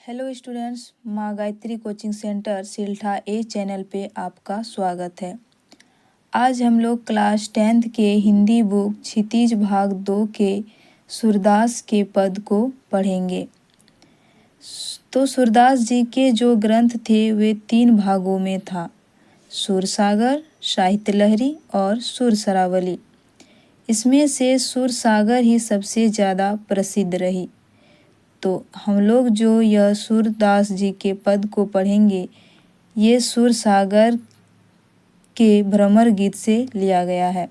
Hello students, माँ Gayatri coaching centre सिल्ठा ए channel पे आपका स्वागत है। आज हम लोग क्लास 10th के हिंदी बुक क्षितिज भाग 2 के सूरदास के पद को पढ़ेंगे। तो सूरदास जी के जो ग्रंथ थे वे 3 भागों में था, सुरसागर, साहित्य लहरी और सुरसरावली। इसमें से सुरसागर ही सबसे ज़्यादा प्रसिद्ध रही। तो हम लोग जो यह सूरदास जी के पद को पढ़ेंगे, ये सुरसागर के भ्रमर गीत से लिया गया है।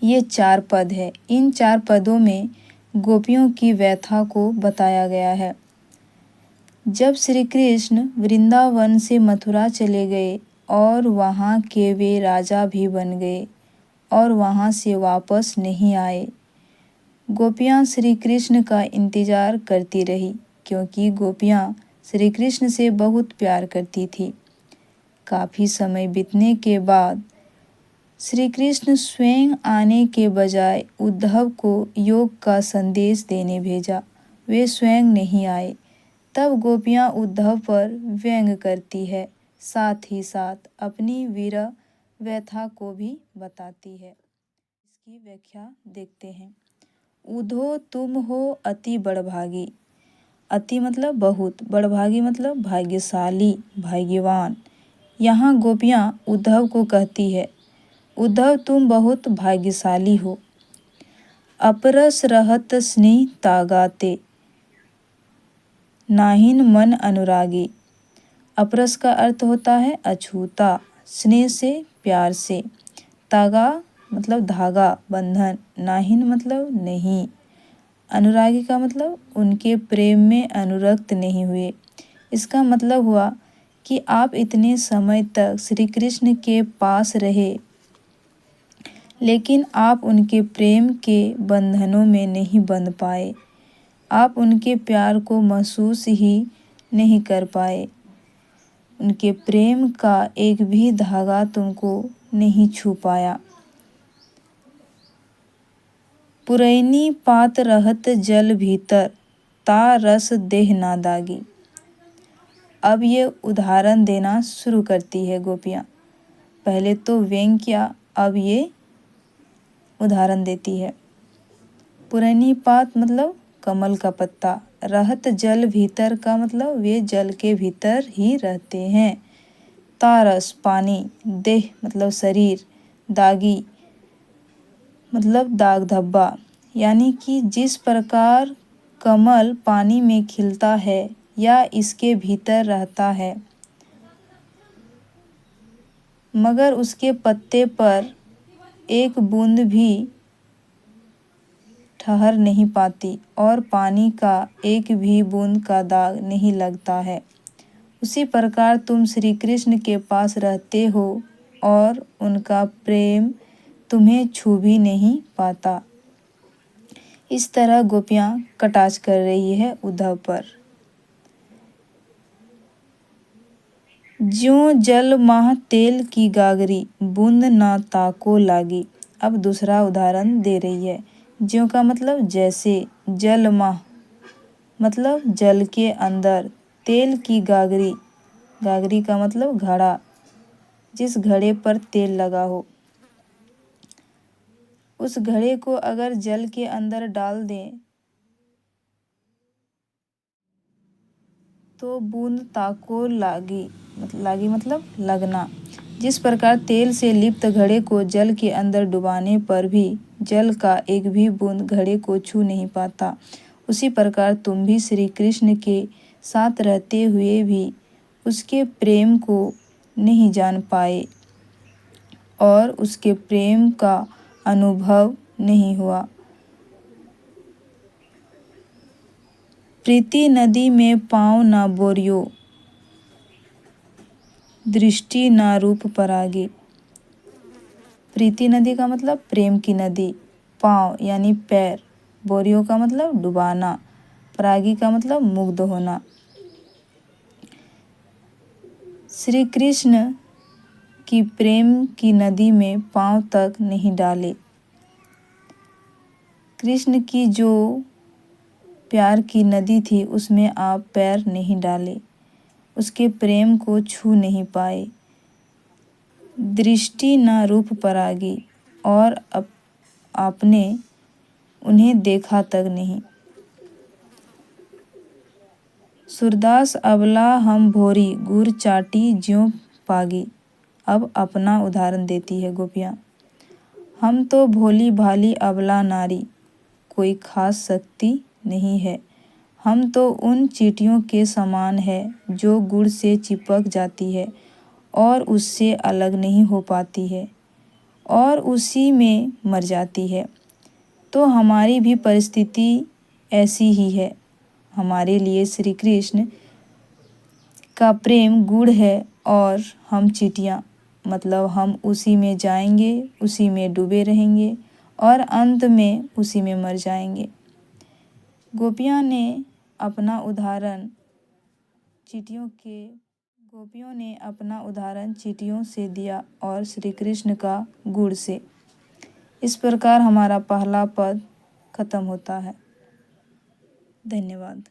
ये 4 पद है। इन 4 पदों में गोपियों की व्यथा को बताया गया है। जब श्री कृष्ण वृंदावन से मथुरा चले गए और वहाँ के वे राजा भी बन गए और वहाँ से वापस नहीं आए, गोपियाँ श्री कृष्ण का इंतज़ार करती रही, क्योंकि गोपियाँ श्री कृष्ण से बहुत प्यार करती थी। काफ़ी समय बीतने के बाद श्री कृष्ण स्वयं आने के बजाय उद्धव को योग का संदेश देने भेजा। वे स्वयं नहीं आए। तब गोपियाँ उद्धव पर व्यंग करती है, साथ ही साथ अपनी विरह व्यथा को भी बताती है। इसकी व्याख्या देखते हैं। उधो तुम हो अति बड़भागी। अति मतलब बहुत, बड़भागी मतलब भाग्यशाली, भाग्यवान। यहाँ गोपियाँ उद्धव को कहती है, उद्धव तुम बहुत भाग्यशाली हो। अपरस रहत स्नेह तागाते, नाहिन मन अनुरागी। अपरस का अर्थ होता है अछूता, स्नेह से प्यार से, तागा मतलब धागा, बंधन, नाहिन मतलब नहीं, अनुरागी का मतलब उनके प्रेम में अनुरक्त नहीं हुए। इसका मतलब हुआ कि आप इतने समय तक श्री कृष्ण के पास रहे, लेकिन आप उनके प्रेम के बंधनों में नहीं बंध पाए। आप उनके प्यार को महसूस ही नहीं कर पाए। उनके प्रेम का एक भी धागा तुमको नहीं छू पाया। पुरैनी पात रहत जल भीतर, ता रस देह ना दागी। अब ये उदाहरण देना शुरू करती है गोपियाँ। पहले तो व्यंग किया, अब ये उदाहरण देती है। पुरैनी पात मतलब कमल का पत्ता, रहत जल भीतर का मतलब वे जल के भीतर ही रहते हैं। तारस पानी, देह मतलब शरीर, दागी मतलब दाग धब्बा, यानी कि जिस प्रकार कमल पानी में खिलता है या इसके भीतर रहता है, मगर उसके पत्ते पर एक बूंद भी ठहर नहीं पाती और पानी का एक भी बूंद का दाग नहीं लगता है, उसी प्रकार तुम श्री कृष्ण के पास रहते हो और उनका प्रेम तुम्हें छू भी नहीं पाता। इस तरह गोपियाँ कटाक्ष कर रही है उद्धव पर। ज्यों जल माह तेल की गागरी, बूंद ना ताको लागी। अब दूसरा उदाहरण दे रही है। ज्यों का मतलब जैसे, जल माह मतलब जल के अंदर, तेल की गागरी, गागरी का मतलब घड़ा, जिस घड़े पर तेल लगा हो, उस घड़े को अगर जल के अंदर डाल दें तो बूंद ताको लागी, लागी मतलब लगना। जिस प्रकार तेल से लिप्त घड़े को जल के अंदर डुबाने पर भी जल का एक भी बूंद घड़े को छू नहीं पाता, उसी प्रकार तुम भी श्री कृष्ण के साथ रहते हुए भी उसके प्रेम को नहीं जान पाए और उसके प्रेम का अनुभव नहीं हुआ। प्रीति नदी में पाँव ना बोरियो, दृष्टि ना रूप परागी। प्रीति नदी का मतलब प्रेम की नदी, पाँव यानी पैर, बोरियो का मतलब डुबाना, परागी का मतलब मुग्ध होना। श्री कृष्ण की प्रेम की नदी में पाँव तक नहीं डाले। कृष्ण की जो प्यार की नदी थी, उसमें आप पैर नहीं डाले, उसके प्रेम को छू नहीं पाए। दृष्टि न रूप परागी, और आपने उन्हें देखा तक नहीं। सूरदास अबला हम भोरी, गुर चाटी ज्यों पागी। अब अपना उदाहरण देती है गोपियाँ। हम तो भोली भाली अबला नारी, कोई खास शक्ति नहीं है। हम तो उन चींटियों के समान है जो गुड़ से चिपक जाती है और उससे अलग नहीं हो पाती है और उसी में मर जाती है। तो हमारी भी परिस्थिति ऐसी ही है। हमारे लिए श्री कृष्ण का प्रेम गुड़ है और हम चींटियाँ, मतलब हम उसी में जाएंगे, उसी में डूबे रहेंगे और अंत में उसी में मर जाएंगे। गोपियों ने अपना उदाहरण चींटियों से दिया और श्री कृष्ण का गुड़ से। इस प्रकार हमारा पहला पद खत्म होता है। धन्यवाद।